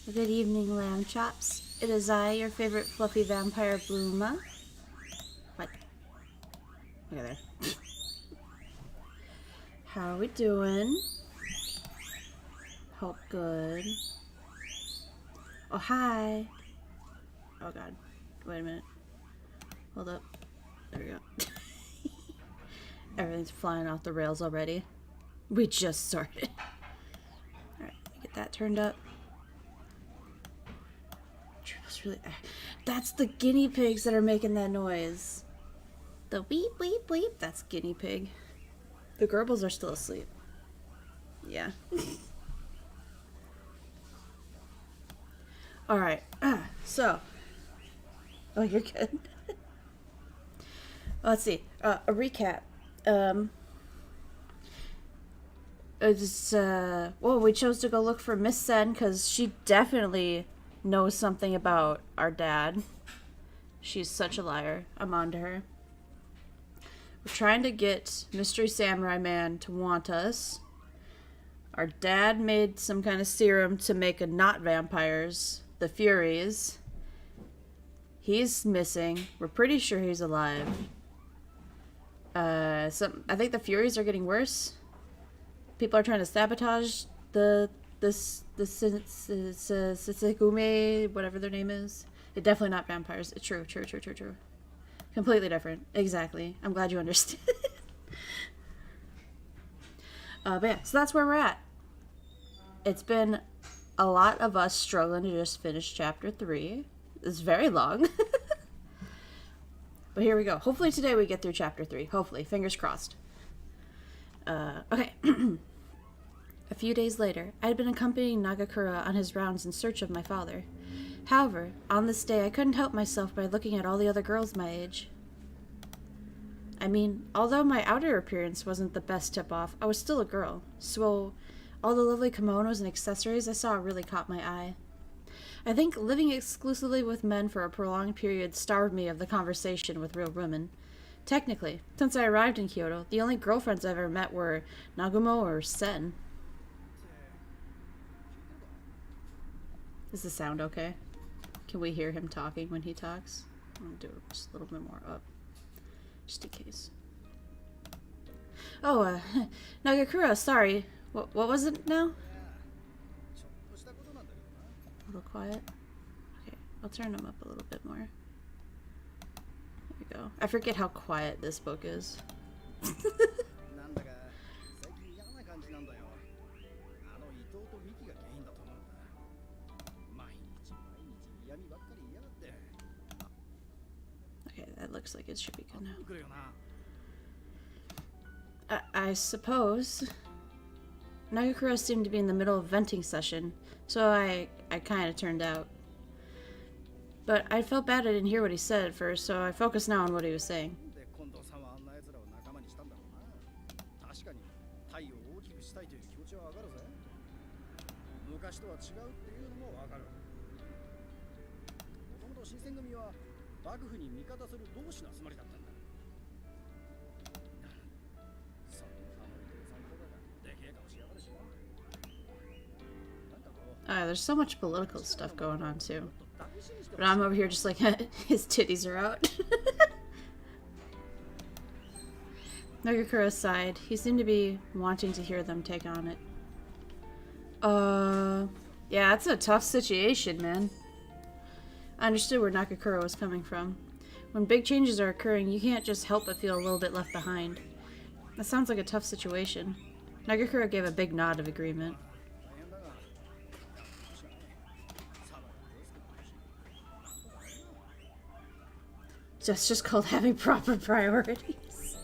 Good evening, lamb chops. It is I, your favorite fluffy vampire, Bluma. What? Look at there. How are we doing? Hope good. Oh, hi. Oh, God. Wait a minute. Hold up. There we go. Everything's flying off the rails already. We just started. Alright, get that turned up. Really, that's the guinea pigs that are making that noise. The weep, weep, weep. That's guinea pig. The Gorbals are still asleep. Yeah. Alright. So. Oh, you're good. Let's see. A recap. Well, we chose to go look for Miss Sen because she definitely knows something about our dad. She's such a liar. I'm on to her. We're trying to get Mystery Samurai Man to want us. Our dad made some kind of serum to make a not vampires, the Furies. He's missing. We're pretty sure he's alive. I think the Furies are getting worse. People are trying to sabotage the Setsigume, whatever their name is. It's definitely not vampires. It's true. Completely different. Exactly. I'm glad you understood. But yeah, so that's where we're at. It's been a lot of us struggling to just finish chapter 3. It's very long. But here we go. Hopefully today we get through chapter 3. Hopefully. Fingers crossed. Okay. A few days later, I had been accompanying Nagakura on his rounds in search of my father. However, on this day I couldn't help myself by looking at all the other girls my age. I mean, although my outer appearance wasn't the best tip-off, I was still a girl, so all the lovely kimonos and accessories I saw really caught my eye. I think living exclusively with men for a prolonged period starved me of the conversation with real women. Technically, since I arrived in Kyoto, the only girlfriends I've ever met were Nagumo or Sen. Is the sound okay? Can we hear him talking when he talks? I'm gonna do it just a little bit more up. Just in case. Oh, Nagakura, sorry. What was it now? A little quiet. Okay, I'll turn him up a little bit more. There we go. I forget how quiet this book is. Okay, that looks like it should be good now. I suppose. Nagakura seemed to be in the middle of venting session, so I kind of turned out. But I felt bad I didn't hear what he said at first, so I focused now on what he was saying. There's so much political stuff going on too. But I'm over here just like, his titties are out. Nagakura sighed. He seemed to be wanting to hear them take on it. Yeah, it's a tough situation, man. I understood where Nagakura was coming from. When big changes are occurring, you can't just help but feel a little bit left behind. That sounds like a tough situation. Nagakura gave a big nod of agreement. That's just called having proper priorities.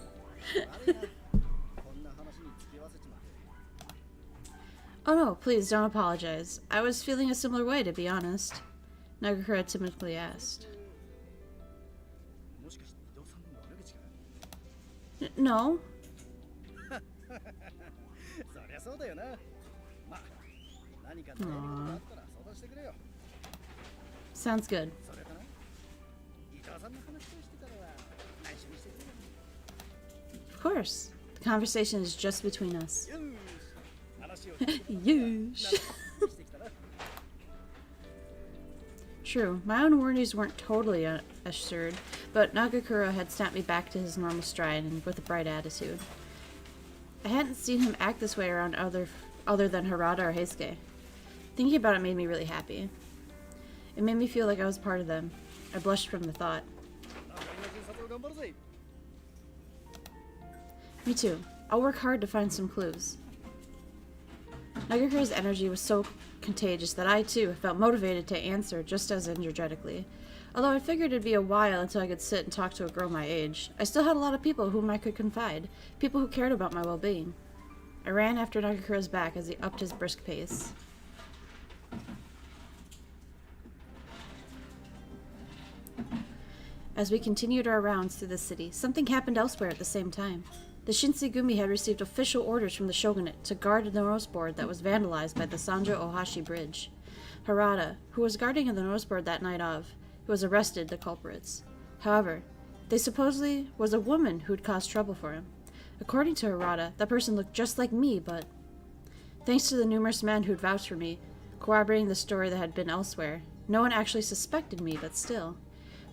Oh no, please don't apologize. I was feeling a similar way, to be honest. Nagakura timidly asked. No. Aww. Sounds good. Of course. The conversation is just between us. Yush. True, my own worries weren't totally assured, but Nagakura had snapped me back to his normal stride and with a bright attitude. I hadn't seen him act this way around other than Harada or Heisuke. Thinking about it made me really happy. It made me feel like I was part of them. I blushed from the thought. Me too. I'll work hard to find some clues. Nagakura's energy was so contagious that I, too, felt motivated to answer just as energetically. Although I figured it'd be a while until I could sit and talk to a girl my age, I still had a lot of people whom I could confide, people who cared about my well-being. I ran after Nagakura's back as he upped his brisk pace. As we continued our rounds through the city, something happened elsewhere at the same time. The Shinseigumi had received official orders from the shogunate to guard the notice board that was vandalized by the Sanjo Ohashi Bridge. Harada, who was guarding the notice board that night was arrested the culprits. However, they supposedly was a woman who'd caused trouble for him. According to Harada, that person looked just like me, but thanks to the numerous men who'd vouched for me, corroborating the story that had been elsewhere, no one actually suspected me, but still.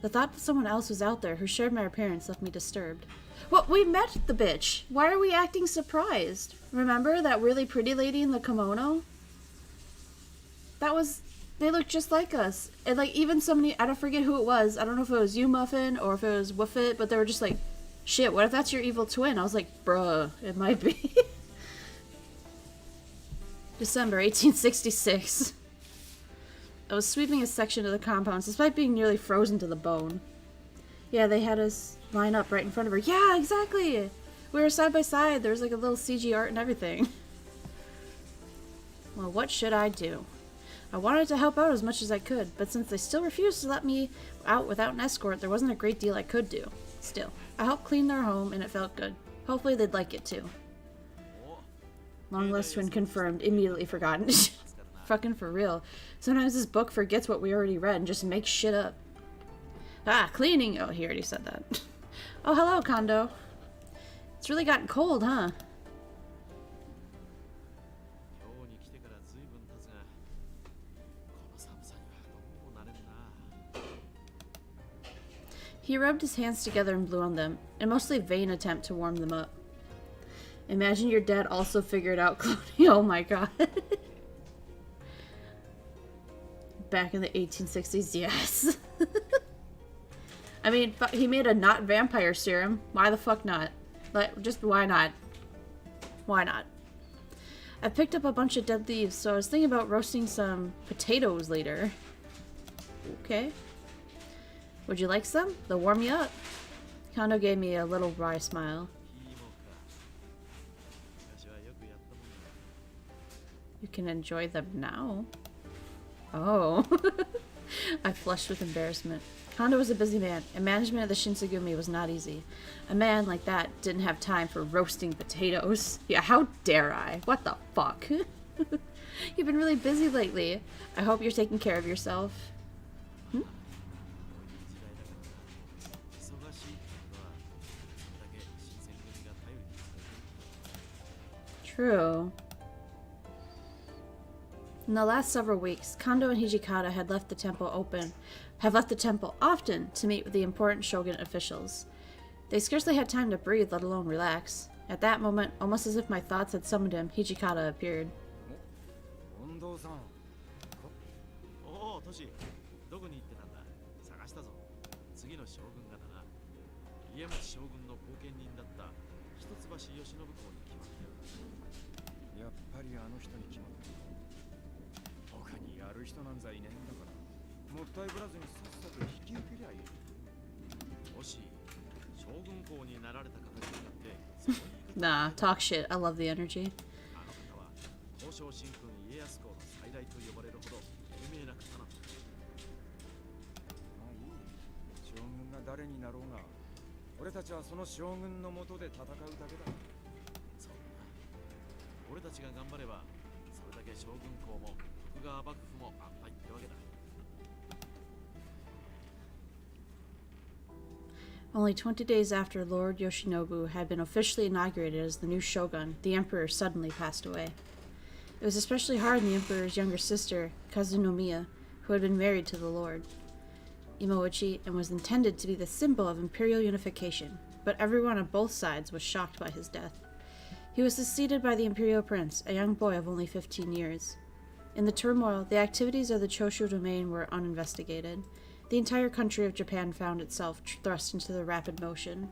The thought that someone else was out there who shared my appearance left me disturbed. Well, we met the bitch. Why are we acting surprised? Remember that really pretty lady in the kimono? They looked just like us. And like even somebody, I don't forget who it was. I don't know if it was you, Muffin, or if it was Woofit, but they were just like, shit, what if that's your evil twin? I was like, bruh, it might be. December 1866. I was sweeping a section of the compound despite being nearly frozen to the bone. Yeah, they had us line up right in front of her. Yeah, exactly! We were side by side. There was like a little CG art and everything. Well, what should I do? I wanted to help out as much as I could, but since they still refused to let me out without an escort, there wasn't a great deal I could do. Still, I helped clean their home and it felt good. Hopefully they'd like it too. Long lost twin confirmed, immediately forgotten. Fucking for real. Sometimes this book forgets what we already read and just makes shit up. Ah, cleaning! Oh, he already said that. Oh, hello, Kondo. It's really gotten cold, huh? He rubbed his hands together and blew on them, a mostly vain attempt to warm them up. Imagine your dad also figured out cloning. Oh my god. Back in the 1860s, yes. I mean, he made a not vampire serum. Why the fuck not? Like, just why not? Why not? I picked up a bunch of dead leaves, so I was thinking about roasting some potatoes later. Okay. Would you like some? They'll warm you up. Kondo gave me a little wry smile. You can enjoy them now. Oh. I flushed with embarrassment. Kondo was a busy man, and management of the Shinseigumi was not easy. A man like that didn't have time for roasting potatoes. Yeah, how dare I? What the fuck? You've been really busy lately. I hope you're taking care of yourself. Hmm? True. In the last several weeks, Kondo and Hijikata had left the temple often to meet with the important shogun officials. They scarcely had time to breathe, let alone relax. At that moment, almost as if my thoughts had summoned him, Hijikata appeared. Nah, talk shit. I love the energy. Only 20 days after Lord Yoshinobu had been officially inaugurated as the new shogun, the emperor suddenly passed away. It was especially hard on the emperor's younger sister, Kazunomiya, who had been married to the Lord Imouchi and was intended to be the symbol of imperial unification, but everyone on both sides was shocked by his death. He was succeeded by the imperial prince, a young boy of only 15 years. In the turmoil, the activities of the Choshu domain were uninvestigated. The entire country of Japan found itself thrust into the rapid motion.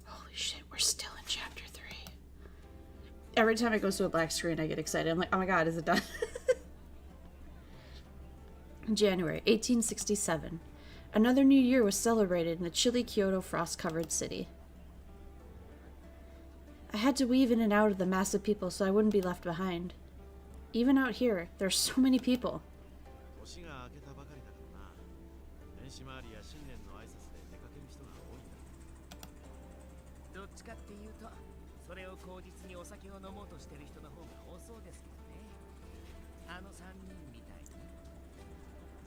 Holy shit, we're still in chapter 3. Every time it goes to a black screen, I get excited. I'm like, oh my god, is it done? January 1867. Another new year was celebrated in the chilly Kyoto frost-covered city. I had to weave in and out of the mass of people so I wouldn't be left behind. Even out here, there are so many people.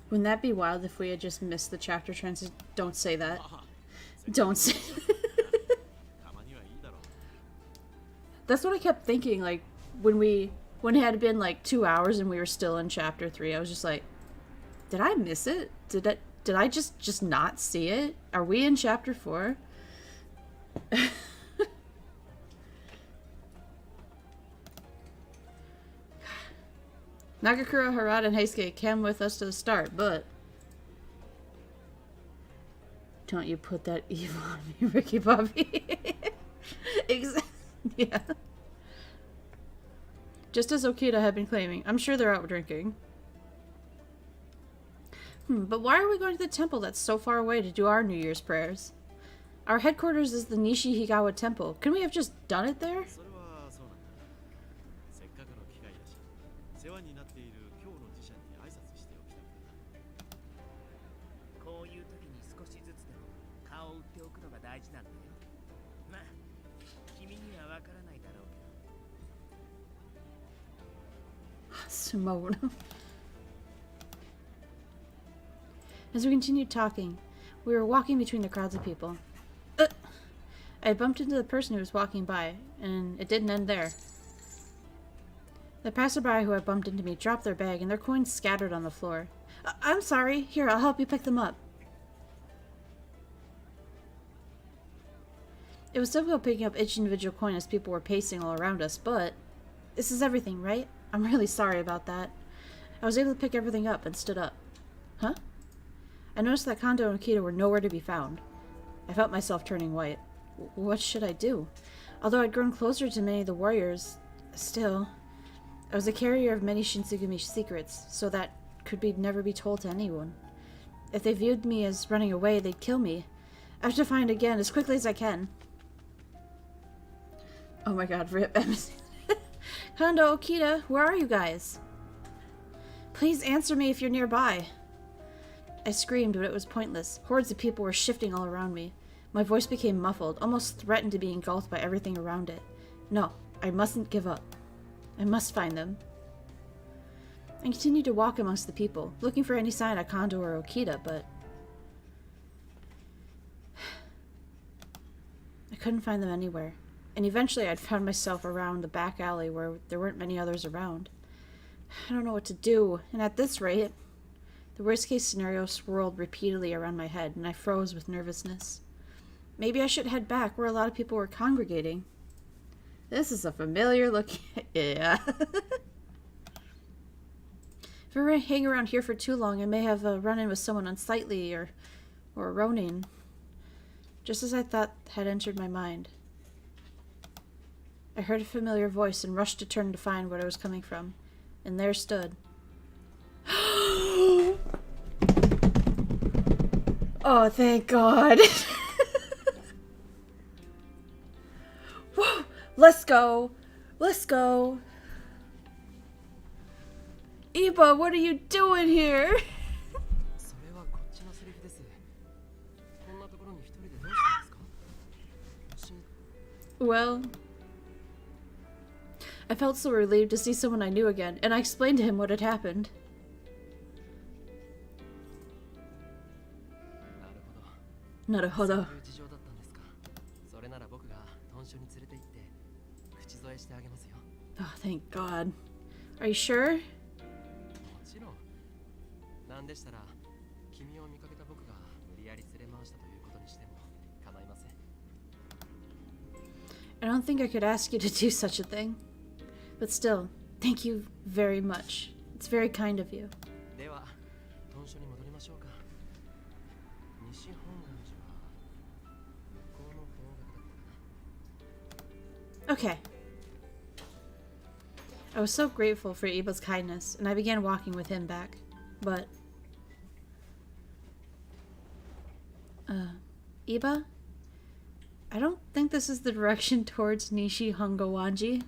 Wouldn't that be wild if we had just missed the chapter transit? Don't say that. Don't say That's what I kept thinking, like, when it had been like 2 hours and we were still in chapter 3, I was just like, did I miss it? Did I just not see it? Are we in chapter 4? Nagakura, Harada, and Heisuke came with us to the start, but... Don't you put that evil on me, Ricky Bobby. Yeah. Just as Okita had been claiming, I'm sure they're out drinking. But why are we going to the temple that's so far away to do our New Year's prayers? Our headquarters is the Nishi-Higawa Temple. Couldn't we have just done it there? Sumono. As we continued talking, we were walking between the crowds of people. I bumped into the person who was walking by, and it didn't end there. The passerby who had bumped into me dropped their bag, and their coins scattered on the floor. I'm sorry. Here, I'll help you pick them up. It was difficult picking up each individual coin as people were pacing all around us, but... This is everything, right? I'm really sorry about that. I was able to pick everything up and stood up. Huh? I noticed that Kondo and Okita were nowhere to be found. I felt myself turning white. What should I do? Although I'd grown closer to many of the warriors, still, I was a carrier of many Shinsegumi secrets, so that could never be told to anyone. If they viewed me as running away, they'd kill me. I have to find again as quickly as I can. Oh my god, rip. Kondo, Okita, where are you guys? Please answer me if you're nearby. I screamed, but it was pointless. Hordes of people were shifting all around me. My voice became muffled, almost threatened to be engulfed by everything around it. No, I mustn't give up. I must find them. I continued to walk amongst the people, looking for any sign of Kondo or Okita, but... I couldn't find them anywhere. And eventually I'd found myself around the back alley where there weren't many others around. I don't know what to do, and at this rate... The worst-case scenario swirled repeatedly around my head, and I froze with nervousness. Maybe I should head back where a lot of people were congregating. This is a familiar looking... Yeah. If I hang around here for too long, I may have a run-in with someone unsightly or a Ronin. Just as I thought had entered my mind. I heard a familiar voice and rushed to turn to find where it was coming from. And there stood... Oh, thank God. Whoa, let's go. Let's go. Iba, what are you doing here? Well, I felt so relieved to see someone I knew again, and I explained to him what had happened. なるほど。Oh, thank God. Are you sure? I don't think I could ask you to do such a thing. But still, thank you very much. It's very kind of you. Okay. I was so grateful for Iba's kindness, and I began walking with him back. But... Iba? I don't think this is the direction towards Nishi Hongowanji.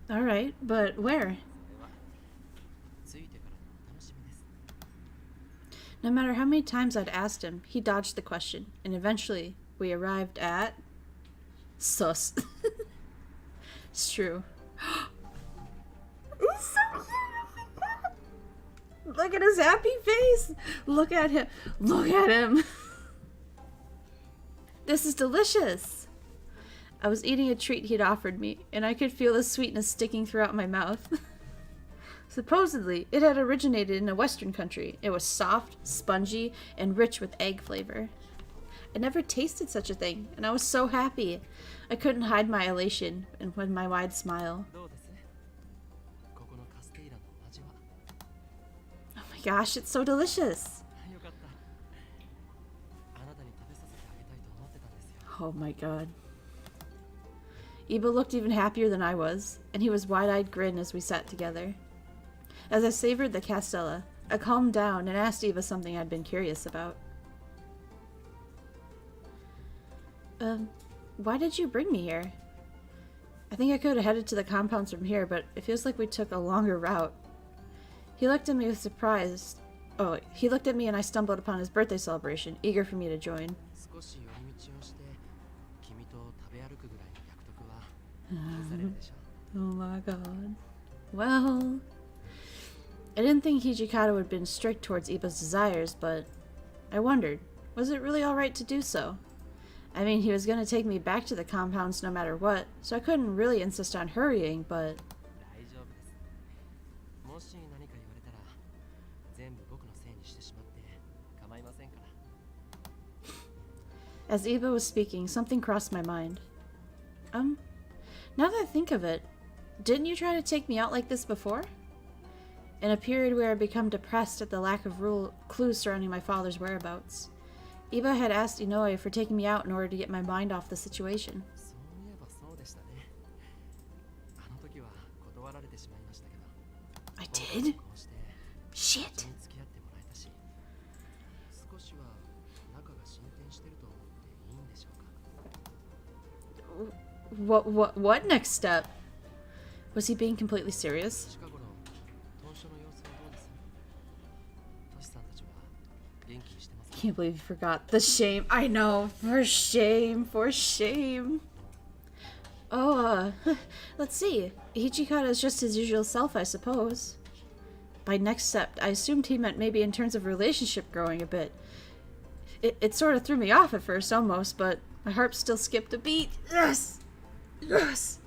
Alright, but where? No matter how many times I'd asked him, he dodged the question, and eventually we arrived at... Sus. It's true. He's so cute! Look at his happy face! Look at him! Look at him! This is delicious! I was eating a treat he'd offered me, and I could feel the sweetness sticking throughout my mouth. Supposedly, it had originated in a Western country. It was soft, spongy, and rich with egg flavor. I never tasted such a thing, and I was so happy. I couldn't hide my elation and with my wide smile. Oh my gosh, it's so delicious! Oh my God. Iba looked even happier than I was, and he was wide-eyed grin as we sat together. As I savored the castella, I calmed down and asked Iba something I'd been curious about. Why did you bring me here? I think I could have headed to the compounds from here, but it feels like we took a longer route. He looked at me with surprise. Oh, he looked at me and I stumbled upon his birthday celebration, eager for me to join. Oh my God. Well... I didn't think Hijikata had been strict towards Iba's desires, but I wondered, was it really alright to do so? I mean, he was going to take me back to the compounds no matter what, so I couldn't really insist on hurrying, but... As Iba was speaking, something crossed my mind. Now that I think of it, didn't you try to take me out like this before? In a period where I'd become depressed at the lack of clues surrounding my father's whereabouts. Iba had asked Inoue for taking me out in order to get my mind off the situation. I did? Shit! What next step? Was he being completely serious? Can't believe you forgot the shame. I know, for shame. Oh, let's see. Ichikata is just his usual self, I suppose. By next step, I assumed he meant maybe in terms of relationship growing a bit. It sort of threw me off at first, almost, but my heart still skipped a beat. Yes! Yes!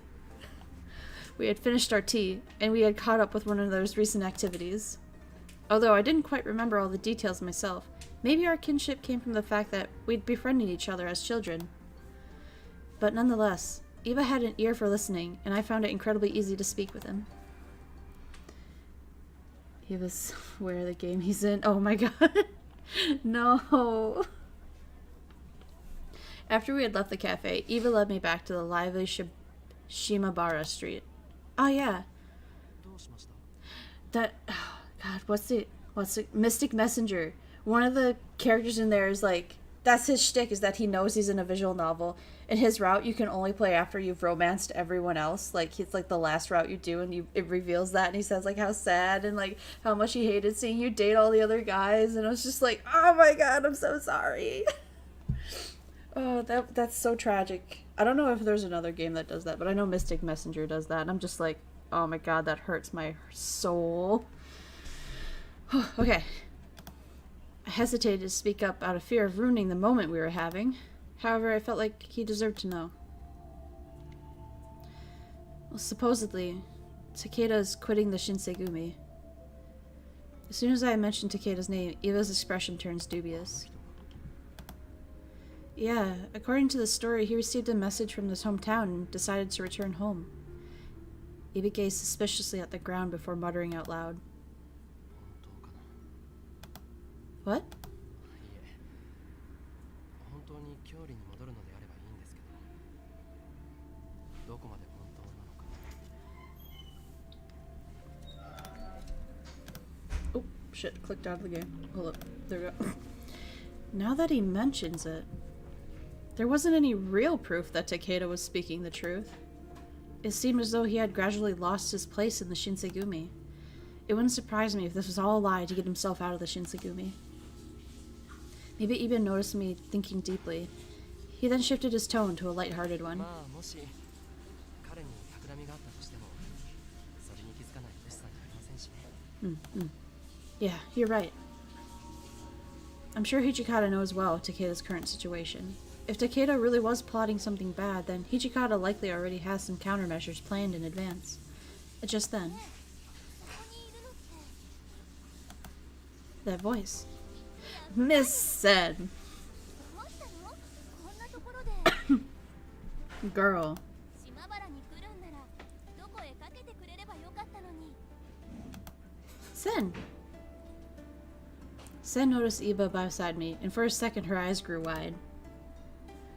We had finished our tea, and we had caught up with one of those recent activities. Although I didn't quite remember all the details myself, maybe our kinship came from the fact that we'd befriended each other as children. But nonetheless, Iba had an ear for listening, and I found it incredibly easy to speak with him. He was aware of the game he's in. Oh my God. No. After we had left the cafe, Iba led me back to the lively Shimabara Street. Oh yeah. That... Oh God, what's it? Mystic Messenger. One of the characters in there is like... That's his shtick, is that he knows he's in a visual novel. And his route you can only play after you've romanced everyone else. Like, it's like the last route you do, and it reveals that, and he says, like, how sad, and, like, how much he hated seeing you date all the other guys, and I was just like, oh my God, I'm so sorry. Oh, that's so tragic. I don't know if there's another game that does that, but I know Mystic Messenger does that, and I'm just like, Oh my god, that hurts my soul. Okay. I hesitated to speak up out of fear of ruining the moment we were having. However, I felt like he deserved to know. Well, supposedly, Takeda is quitting the Shinsegumi. As soon as I mentioned Takeda's name, Eva's expression turns dubious. Yeah, according to the story, he received a message from his hometown and decided to return home. Eva gazed suspiciously at the ground before muttering out loud. What? Oh, shit, clicked out of the game. Hold up, there we go. Now that he mentions it, there wasn't any real proof that Takeda was speaking the truth. It seemed as though he had gradually lost his place in the Shinsegumi. It wouldn't surprise me if this was all a lie to get himself out of the Shinsegumi. Maybe Iba noticed me thinking deeply. He then shifted his tone to a light-hearted one. Yeah, you're right. I'm sure Hijikata knows well Takeda's current situation. If Takeda really was plotting something bad, then Hijikata likely already has some countermeasures planned in advance. Just then, that voice. Miss Sen. Girl. Sen. Sen noticed Iba beside me, and for a second her eyes grew wide.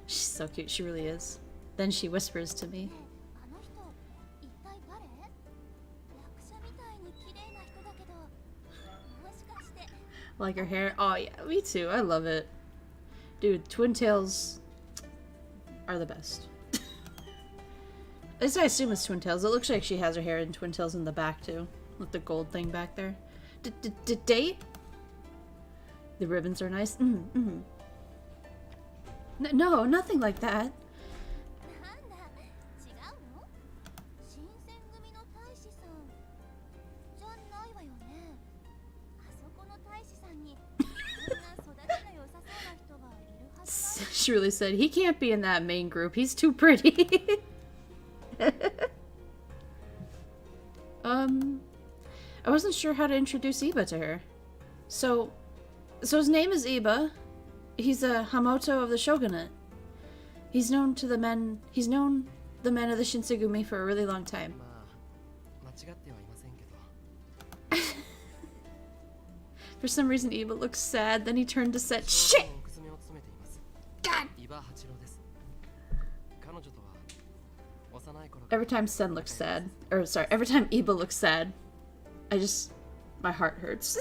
She's so cute, she really is. Then she whispers to me. Like her hair? Oh yeah, me too, I love it. Dude, twin tails are the best. At least I assume it's twin tails. It looks like she has her hair in twin tails in the back too. With the gold thing back there. Date? The ribbons are nice. No, nothing like that. She really said, he can't be in that main group. He's too pretty. I wasn't sure how to introduce Iba to her. So his name is Iba. He's a Hamoto of the Shogunate. He's known the men of the Shinsegumi for a really long time. For some reason, Iba looks sad, then he turned to Sen. Shit! God! Every time Sen looks sad, or sorry, every time Iba looks sad, my heart hurts.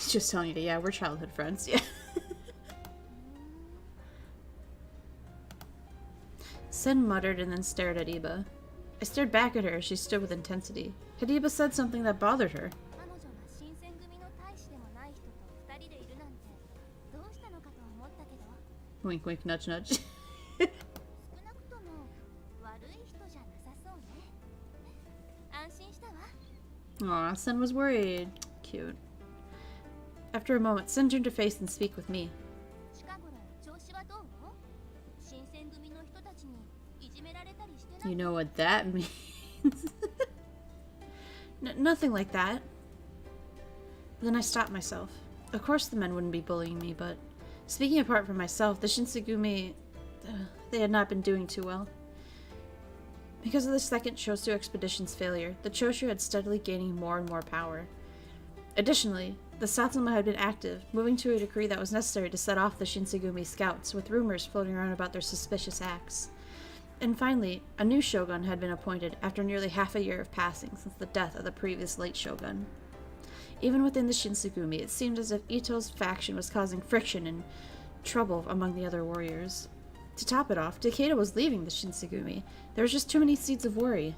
Just telling you, yeah, we're childhood friends, yeah. Sen muttered and then stared at Iba. I stared back at her as she stood with intensity. Had Iba said something that bothered her? Wink, wink, nudge, nudge. Aw, Sen was worried. Cute. After a moment, Sen turned to face and speak with me. You know what that means? Nothing like that. Then I stopped myself. Of course the men wouldn't be bullying me, but speaking apart from myself, the Shinsegumi, they had not been doing too well. Because of the second Chosu expedition's failure, the Choshu had steadily gaining more and more power. Additionally, the Satsuma had been active, moving to a degree that was necessary to set off the Shinsegumi scouts, with rumors floating around about their suspicious acts. And finally, a new shogun had been appointed after nearly half a year of passing since the death of the previous late shogun. Even within the Shinsengumi, it seemed as if Ito's faction was causing friction and trouble among the other warriors. To top it off, Takeda was leaving the Shinsengumi. There was just too many seeds of worry.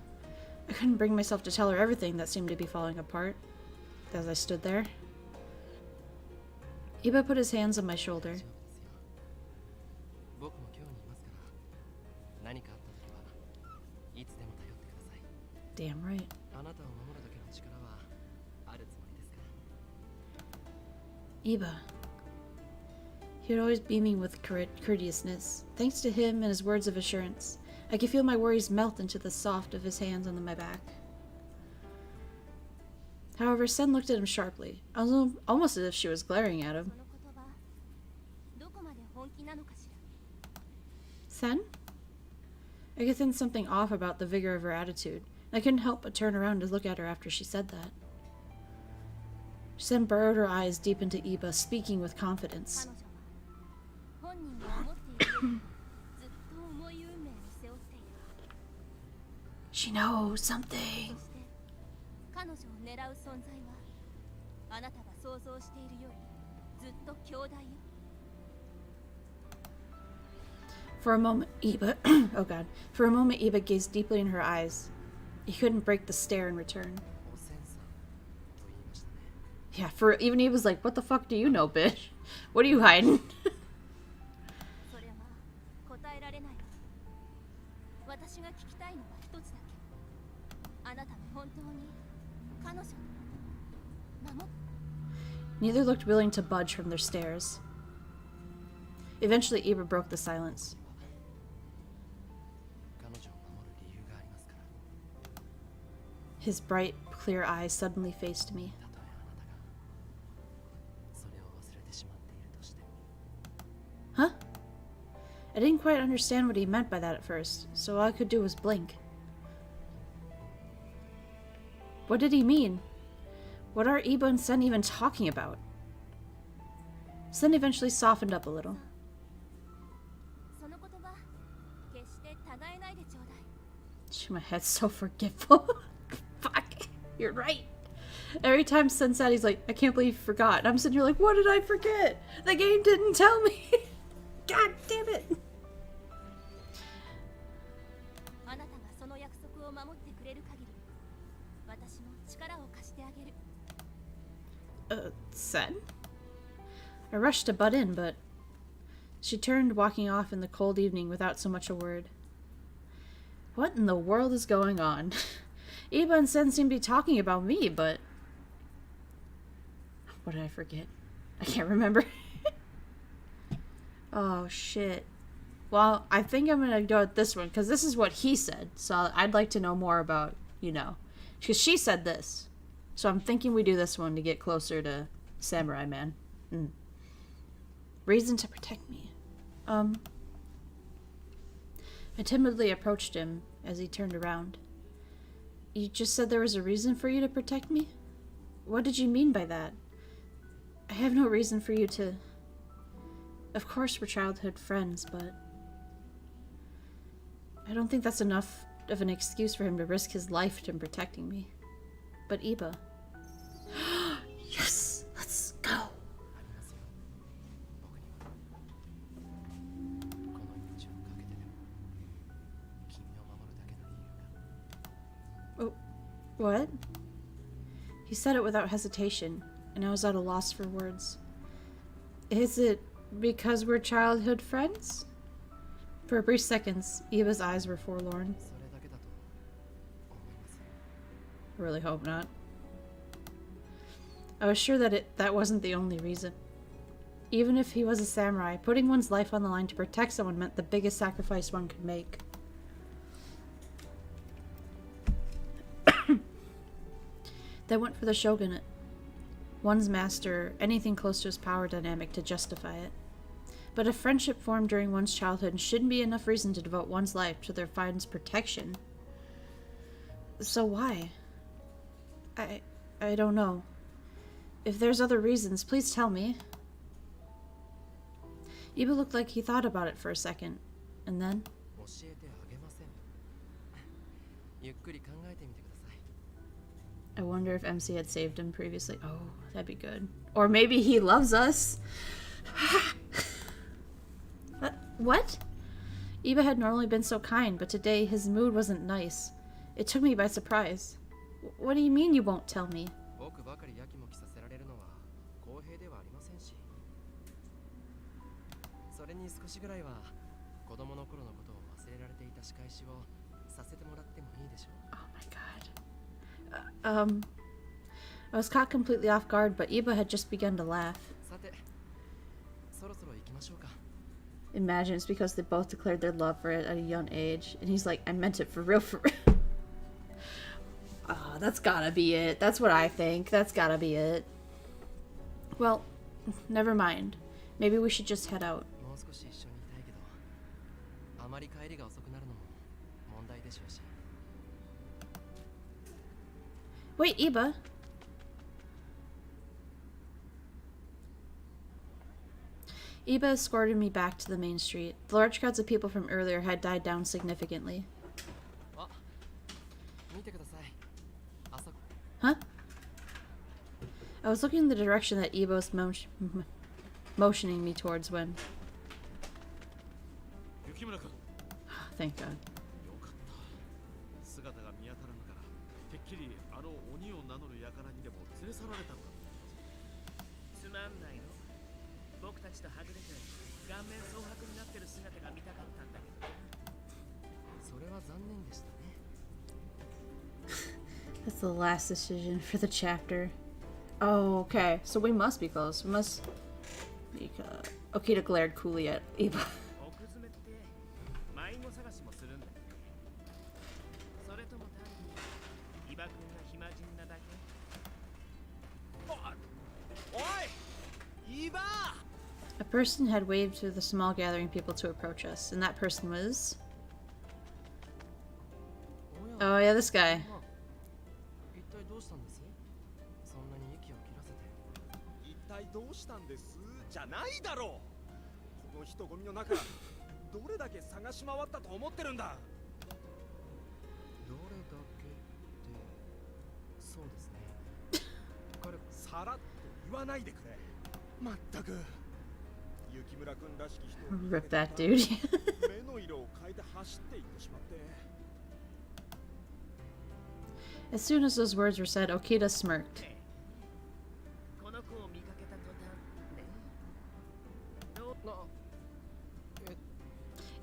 I couldn't bring myself to tell her everything that seemed to be falling apart. As I stood there, Iba put his hands on my shoulder. Damn right. Iba. He was always beaming with courteousness. Thanks to him and his words of assurance, I could feel my worries melt into the soft of his hands on my back. However, Sen looked at him sharply, almost as if she was glaring at him. Sen? I could sense something off about the vigor of her attitude, and I couldn't help but turn around to look at her after she said that. Sen burrowed her eyes deep into Iba, speaking with confidence. She knows something. For a moment, Iba oh god. For a moment, Iba gazed deeply in her eyes. He couldn't break the stare in return. Yeah, even he was like, "What the fuck do you know, bitch? What are you hiding?" Neither looked willing to budge from their stares. Eventually, Iba broke the silence. His bright, clear eyes suddenly faced me. Huh? I didn't quite understand what he meant by that at first, so all I could do was blink. What did he mean? What are Iba and Sen even talking about? Sen eventually softened up a little. My head's so forgetful. Fuck, you're right. Every time Sen said, he's like, I can't believe you forgot. And I'm sitting here like, what did I forget? The game didn't tell me. God damn it. Sen? I rushed to butt in, but she turned, walking off in the cold evening without so much a word. What in the world is going on? Iba and Sen seem to be talking about me, but... What did I forget? I can't remember. Oh, shit. Well, I think I'm gonna go with this one, because this is what he said. So I'd like to know more about, you know. Because she said this. So I'm thinking we do this one to get closer to Samurai Man. Reason to protect me. I timidly approached him as he turned around. You just said there was a reason for you to protect me? What did you mean by that? I have no reason for you to... Of course we're childhood friends, but... I don't think that's enough of an excuse for him to risk his life to protecting me. But Iba... Yes! Let's go! Oh, what? He said it without hesitation, and I was at a loss for words. Is it because we're childhood friends? For a brief seconds, Iba's eyes were forlorn. I really hope not. I was sure that that wasn't the only reason. Even if he was a samurai, putting one's life on the line to protect someone meant the biggest sacrifice one could make. That went for the shogunate. One's master, anything close to his power dynamic to justify it. But if friendship formed during one's childhood shouldn't be enough reason to devote one's life to their friend's protection. So why? I don't know. If there's other reasons, please tell me. Iba looked like he thought about it for a second, and then... I wonder if MC had saved him previously. Oh, that'd be good. Or maybe he loves us. What? Iba had normally been so kind, but today his mood wasn't nice. It took me by surprise. What do you mean you won't tell me? Oh my god. I was caught completely off guard, but Iba had just begun to laugh. Imagine it's because they both declared their love for it at a young age, and he's like, I meant it for real, for real. That's gotta be it. That's what I think. That's gotta be it. Well, never mind. Maybe we should just head out. Wait, Iba. Iba escorted me back to the main street. The large crowds of people from earlier had died down significantly. Huh? I was looking in the direction that Iba was motioning me towards when... Thank God. That's the last decision for the chapter. Oh, okay. So we must be close. We must... Okita glared coolly at Iba. A person had waved to the small gathering people to approach us, and that person was... Oh yeah, this guy. Rip that dude. As soon as those words were said, Okita smirked.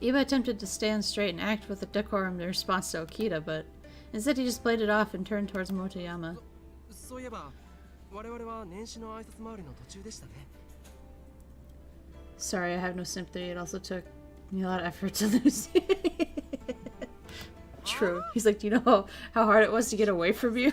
Iba attempted to stand straight and act with a decorum in response to Okita, but instead he just played it off and turned towards Motoyama. Sorry, I have no sympathy. It also took me a lot of effort to lose you. True. He's like, do you know how hard it was to get away from you?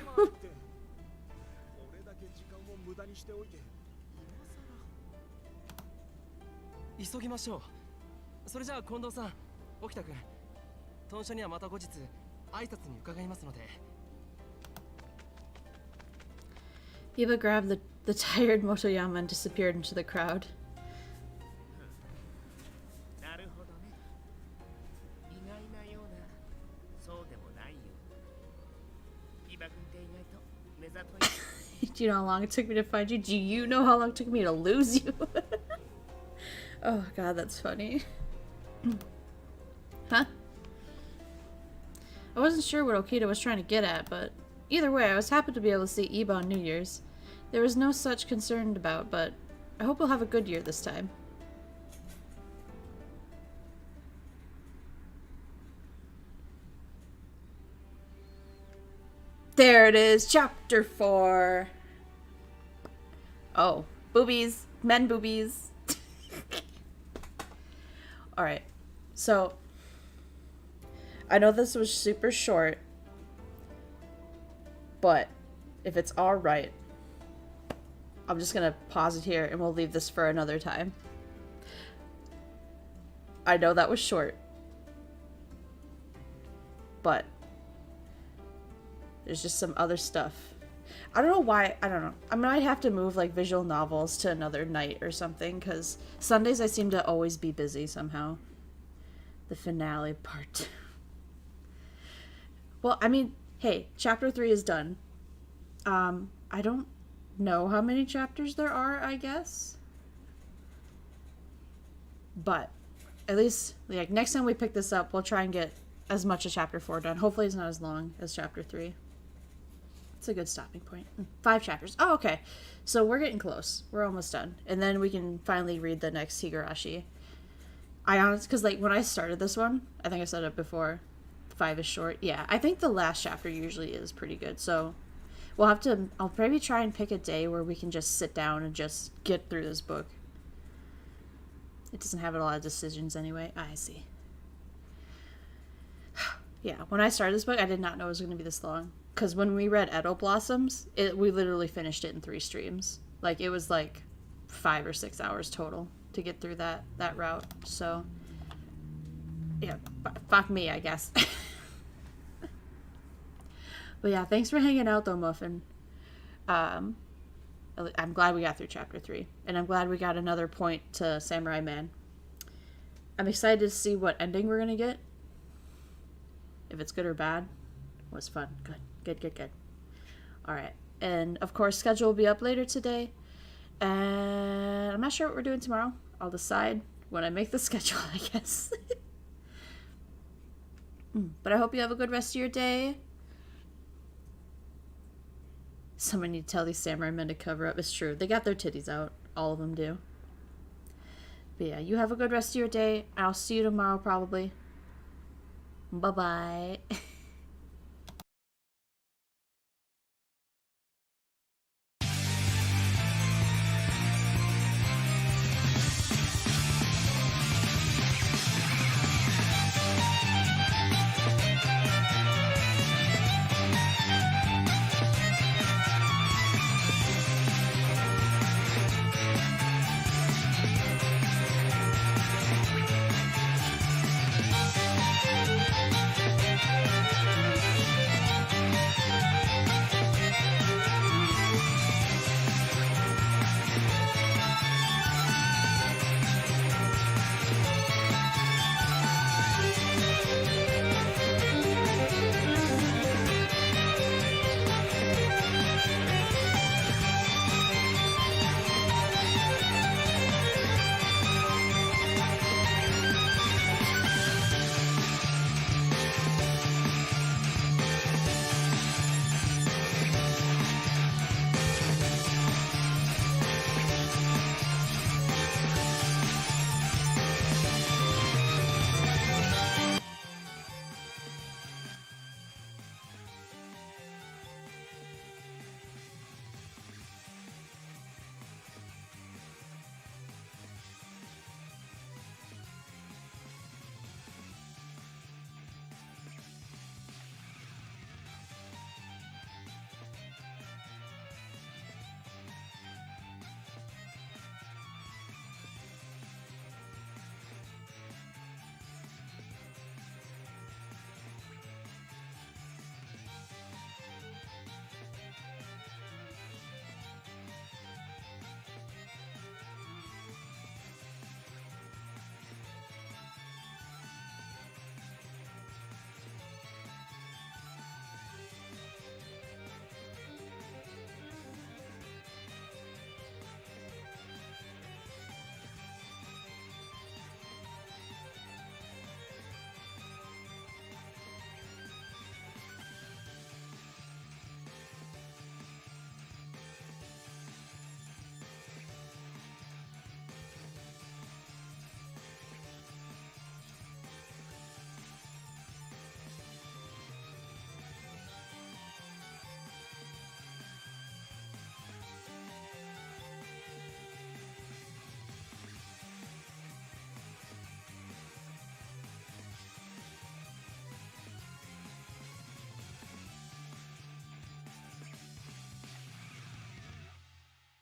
Iba grabbed the tired Motoyama and disappeared into the crowd. Do you know how long it took me to find you? Do you know how long it took me to lose you? Oh god, that's funny. Huh? I wasn't sure what Okita was trying to get at, but either way, I was happy to be able to see Iba on New Year's. There was no such concern about, but I hope we'll have a good year this time. There it is, chapter 4. Oh, boobies, men boobies. Alright, so I know this was super short, but if it's alright, I'm just gonna pause it here and we'll leave this for another time. I know that was short, but there's just some other stuff. I don't know why, I don't know. I might have to move like visual novels to another night or something, because Sundays I seem to always be busy somehow. The finale part. Well, I mean, hey, chapter 3 is done. I don't know how many chapters there are, I guess. But at least, like, next time we pick this up, we'll try and get as much of chapter 4 done. Hopefully it's not as long as chapter 3. It's a good stopping point. 5 chapters. Oh, okay. So we're getting close. We're almost done. And then we can finally read the next Higurashi. I honestly, because, like, when I started this one, I think I said it before, 5 is short. Yeah, I think the last chapter usually is pretty good. So I'll maybe try and pick a day where we can just sit down and just get through this book. It doesn't have a lot of decisions anyway. I see. Yeah, when I started this book, I did not know it was going to be this long. Because when we read Edo Blossoms, we literally finished it in 3 streams. Like, it was like 5 or 6 hours total to get through that route. So, yeah, fuck me, I guess. But yeah, thanks for hanging out though, Muffin. I'm glad we got through chapter 3. And I'm glad we got another point to Samurai Man. I'm excited to see what ending we're going to get. If it's good or bad. It was fun. Good. Alright. And of course, schedule will be up later today. And I'm not sure what we're doing tomorrow. I'll decide when I make the schedule, I guess. But I hope you have a good rest of your day. Someone need to tell these samurai men to cover up. It's true. They got their titties out. All of them do. But yeah, you have a good rest of your day. I'll see you tomorrow probably. Bye-bye.